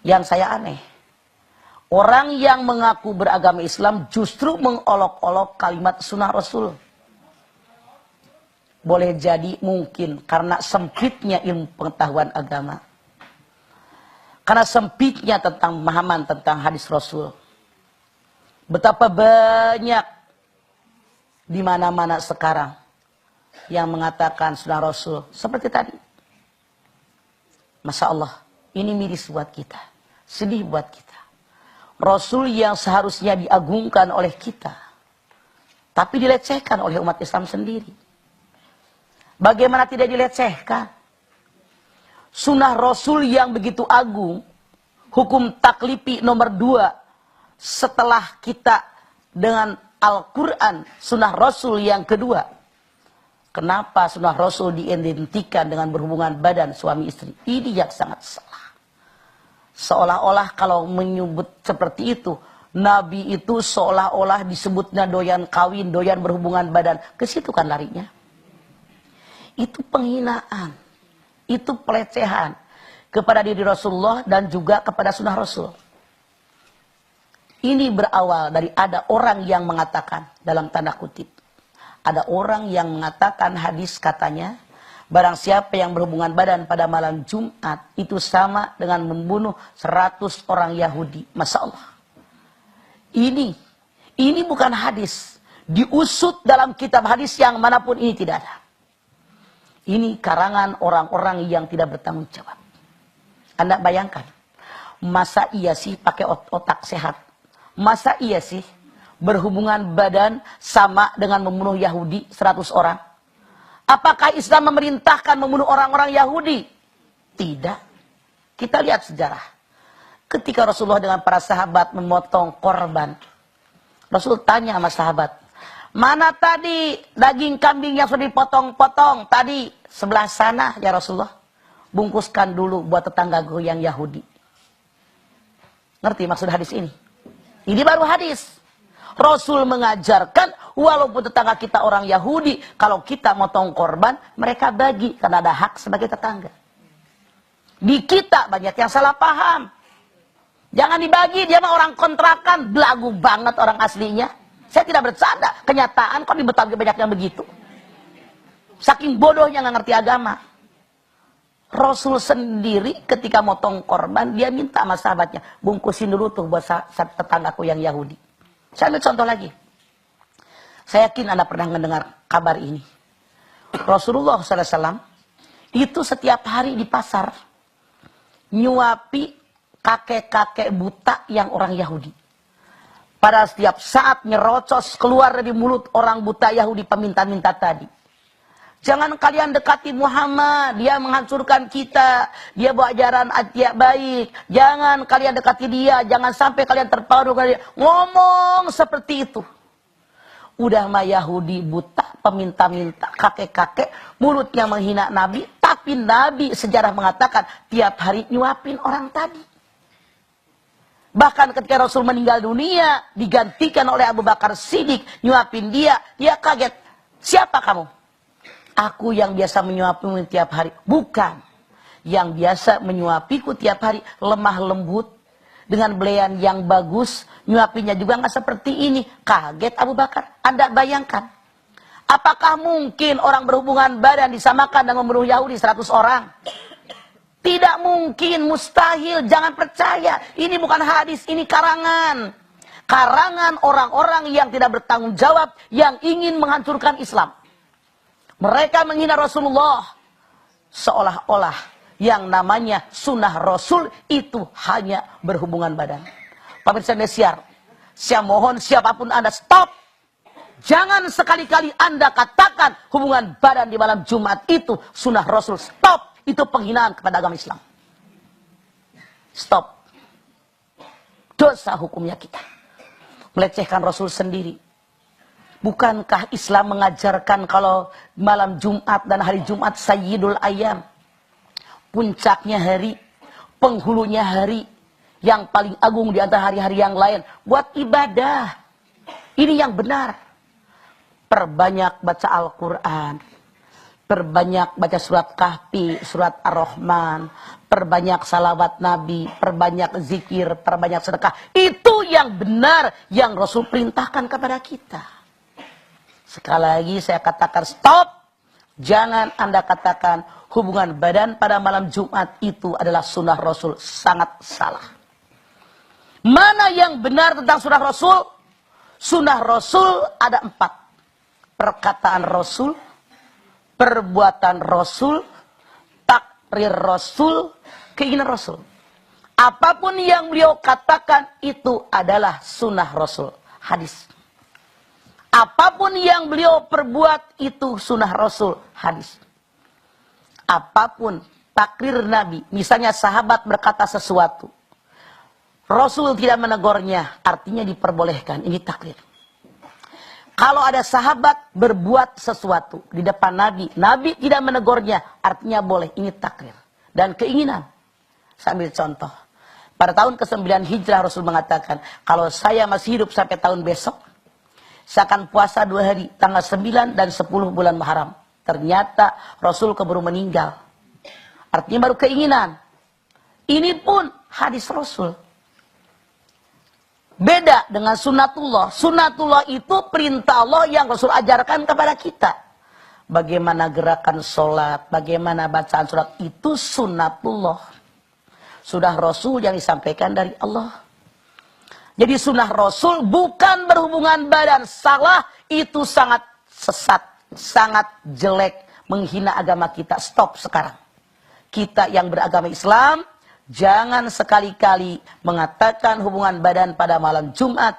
Yang saya aneh, orang yang mengaku beragama Islam justru mengolok-olok kalimat sunnah Rasul. Boleh jadi mungkin karena sempitnya ilmu pengetahuan agama. Karena sempitnya tentang pemahaman tentang hadis Rasul. Betapa banyak di mana-mana sekarang yang mengatakan sunnah Rasul seperti tadi. Masya Allah, ini miris buat kita. Sedih buat kita. Rasul yang seharusnya diagungkan oleh kita, tapi dilecehkan oleh umat Islam sendiri. Bagaimana tidak dilecehkan? Sunnah Rasul yang begitu agung, hukum taklifi nomor 2 setelah kita dengan Al-Quran, sunnah Rasul yang kedua. Kenapa sunnah Rasul diidentikan dengan berhubungan badan suami istri? Ini yang sangat salah. Seolah-olah kalau menyebut seperti itu, Nabi itu seolah-olah disebutnya doyan kawin, doyan berhubungan badan. Ke situ kan larinya. Itu penghinaan. Itu pelecehan kepada diri Rasulullah dan juga kepada sunnah Rasul. Ini berawal dari ada orang yang mengatakan, dalam tanda kutip, ada orang yang mengatakan hadis katanya, barang siapa yang berhubungan badan pada malam Jumat, itu sama dengan membunuh 100 orang Yahudi. Masya Allah. Ini bukan hadis. Diusut dalam kitab hadis yang manapun ini tidak ada. Ini karangan orang-orang yang tidak bertanggung jawab. Anda bayangkan, masa iya sih pakai otak sehat? Masa iya sih berhubungan badan sama dengan membunuh Yahudi 100 orang? Apakah Islam memerintahkan membunuh orang-orang Yahudi? Tidak. Kita lihat sejarah. Ketika Rasulullah dengan para sahabat memotong korban, Rasul tanya sama sahabat, mana tadi daging kambing yang sudah dipotong-potong tadi sebelah sana ya Rasulullah? Bungkuskan dulu buat tetanggaku yang Yahudi. Ngerti maksud hadis ini? Ini baru hadis. Rasul mengajarkan walaupun tetangga kita orang Yahudi, kalau kita motong korban, mereka bagi karena ada hak sebagai tetangga. Di kita banyak yang salah paham. Jangan dibagi, dia mah orang kontrakan, belagu banget orang aslinya. Saya tidak bercanda, kenyataan kok di Betawi banyak yang begitu. Saking bodohnya nggak ngerti agama. Rasul sendiri ketika motong korban, dia minta sama sahabatnya, bungkusin dulu tuh buat tetanggaku yang Yahudi. Saya ambil contoh lagi. Saya yakin Anda pernah mendengar kabar ini. Rasulullah SAW itu setiap hari di pasar nyuapi kakek-kakek buta yang orang Yahudi. Pada setiap saat nyerocos keluar dari mulut orang buta Yahudi peminta-minta tadi. Jangan kalian dekati Muhammad, dia menghancurkan kita, dia bawa ajaran tidak baik. Jangan kalian dekati dia, jangan sampai kalian terpengaruh dengan dia. Ngomong seperti itu. Udah mah Yahudi buta, peminta-minta, kakek-kakek, mulutnya menghina Nabi, tapi Nabi sejarah mengatakan tiap hari nyuapin orang tadi. Bahkan ketika Rasul meninggal dunia, digantikan oleh Abu Bakar Siddiq, nyuapin dia kaget. Siapa kamu? Aku yang biasa menyuapimu tiap hari. Bukan. Yang biasa menyuapiku tiap hari lemah lembut. Dengan belian yang bagus. Nyuapinya juga nggak seperti ini. Kaget Abu Bakar. Anda bayangkan. Apakah mungkin orang berhubungan badan disamakan dengan membunuh Yahudi 100 orang? Tidak mungkin. Mustahil. Jangan percaya. Ini bukan hadis. Ini karangan. Karangan orang-orang yang tidak bertanggung jawab. Yang ingin menghancurkan Islam. Mereka menghina Rasulullah. Seolah-olah yang namanya sunnah Rasul itu hanya berhubungan badan. Pemirsa Indosiar, saya mohon siapapun Anda stop. Jangan sekali-kali Anda katakan hubungan badan di malam Jumat itu sunnah Rasul. Stop. Itu penghinaan kepada agama Islam. Stop. Dosa hukumnya kita. Melecehkan Rasul sendiri. Bukankah Islam mengajarkan kalau malam Jumat dan hari Jumat Sayyidul Ayyam, puncaknya hari, penghulunya hari, yang paling agung di antara hari-hari yang lain, buat ibadah. Ini yang benar. Perbanyak baca Al-Quran, perbanyak baca surat Kahfi, surat Ar-Rahman, perbanyak salawat Nabi, perbanyak zikir, perbanyak sedekah. Itu yang benar yang Rasul perintahkan kepada kita. Sekali lagi saya katakan stop. Jangan Anda katakan hubungan badan pada malam Jumat itu adalah sunnah Rasul. Sangat salah. Mana yang benar tentang sunnah Rasul? Sunnah Rasul ada 4. Perkataan Rasul, perbuatan Rasul, takrir Rasul, keinginan Rasul. Apapun yang beliau katakan itu adalah sunnah Rasul. Hadis. Apapun yang beliau perbuat itu sunnah Rasul. Hadis. Apapun takrir Nabi. Misalnya sahabat berkata sesuatu. Rasul tidak menegurnya. Artinya diperbolehkan. Ini takrir. Kalau ada sahabat berbuat sesuatu di depan Nabi. Nabi tidak menegurnya. Artinya boleh. Ini takrir. Dan keinginan. Saya ambil contoh. Pada tahun ke-9 Hijrah Rasul mengatakan. Kalau saya masih hidup sampai tahun besok. Saya akan puasa 2 hari. Tanggal 9 dan 10 bulan Muharram. Ternyata Rasul keburu meninggal. Artinya baru keinginan. Ini pun hadis Rasul. Beda dengan sunnatullah. Sunnatullah itu perintah Allah yang Rasul ajarkan kepada kita. Bagaimana gerakan sholat, bagaimana bacaan surat, itu sunnatullah. Sudah Rasul yang disampaikan dari Allah. Jadi sunnah Rasul bukan berhubungan badan. Salah, itu sangat sesat, sangat jelek, menghina agama kita. Stop sekarang. Kita yang beragama Islam, jangan sekali-kali mengatakan hubungan badan pada malam Jumat